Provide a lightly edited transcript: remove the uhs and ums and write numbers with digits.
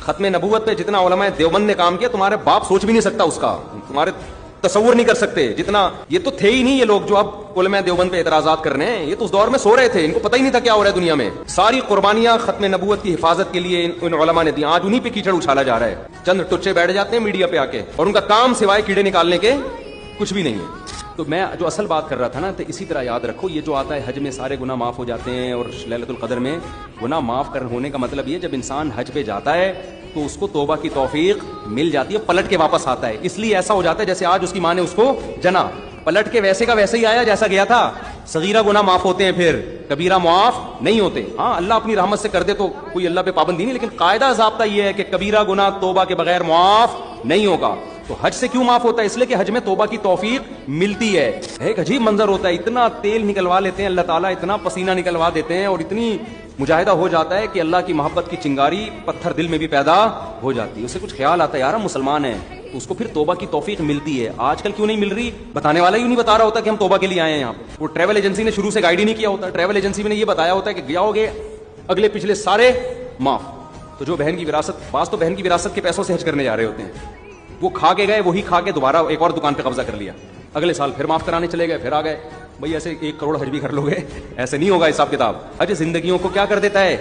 ختم نبوت پہ جتنا علماء دیوبند نے کام کیا تمہارے باپ سوچ بھی نہیں سکتا اس کا، تمہارے تصور نہیں کر سکتے جتنا. یہ تو تھے ہی نہیں یہ لوگ جو اب علماء دیوبند پہ اعتراضات کر رہے ہیں، یہ تو اس دور میں سو رہے تھے، ان کو پتہ ہی نہیں تھا کیا ہو رہا ہے دنیا میں. ساری قربانیاں ختم نبوت کی حفاظت کے لیے ان علماء نے دی. آج انہی پہ کیچڑ اچھالا جا رہا ہے. چند ٹچے بیٹھ جاتے ہیں میڈیا پہ آ کے اور ان کا کام سوائے کیڑے نکالنے کے کچھ بھی نہیں ہے. تو میں جو اصل بات کر رہا تھا نا، تو اسی طرح یاد رکھو، یہ جو آتا ہے حج میں سارے گناہ معاف ہو جاتے ہیں، اور لیلۃ القدر میں گناہ معاف ہونے کا مطلب یہ جب انسان حج پہ جاتا ہے تو اس کو توبہ کی توفیق مل جاتی ہے، پلٹ کے واپس آتا ہے. اس لیے ایسا ہو جاتا ہے جیسے آج اس کی ماں نے اس کو جنا، پلٹ کے ویسے کا ویسے ہی آیا جیسا گیا تھا. صغیرہ گناہ معاف ہوتے ہیں، پھر کبیرہ معاف نہیں ہوتے. ہاں اللہ اپنی رحمت سے کر دے تو کوئی اللہ پہ پابندی نہیں، لیکن قاعدہ ضابطہ یہ ہے کہ کبیرہ گناہ توبہ کے بغیر معاف نہیں ہوگا. تو حج سے کیوں معاف ہوتا ہے؟ اس لیے کہ حج میں توبہ کی توفیق ملتی ہے. ایک عجیب منظر ہوتا ہے، اتنا تیل نکلوا لیتے ہیں اللہ تعالیٰ، اتنا پسینہ نکلوا دیتے ہیں اور اتنی مجاہدہ ہو جاتا ہے کہ اللہ کی محبت کی چنگاری پتھر دل میں بھی پیدا ہو جاتی ہے. اسے کچھ خیال آتا ہے یار ہم مسلمان ہیں، تو اس کو پھر توبہ کی توفیق ملتی ہے. آج کل کیوں نہیں مل رہی؟ بتانے والا ہی نہیں بتا رہا ہوتا کہ ہم توبہ کے لیے آئے ہیں یہاں. وہ ٹریول ایجنسی نے شروع سے گائیڈ ہی نہیں کیا ہوتا. ٹریول ایجنسی میں نے یہ بتایا ہوتا ہے کہ گیا ہوگے اگلے پچھلے سارے معاف. تو جو بہن کی وراثت، بعض تو بہن کی وراثت کے پیسوں سے حج کرنے جا رہے ہوتے ہیں، وہ کھا کے گئے، وہی کھا کے دوبارہ ایک اور دکان پہ قبضہ کر لیا، اگلے سال پھر معاف کرانے چلے گئے، پھر آ گئے. بھائی ایسے 1 کروڑ حج بھی کر لو گے، ایسے نہیں ہوگا حساب کتاب. حج زندگیوں کو کیا کر دیتا ہے؟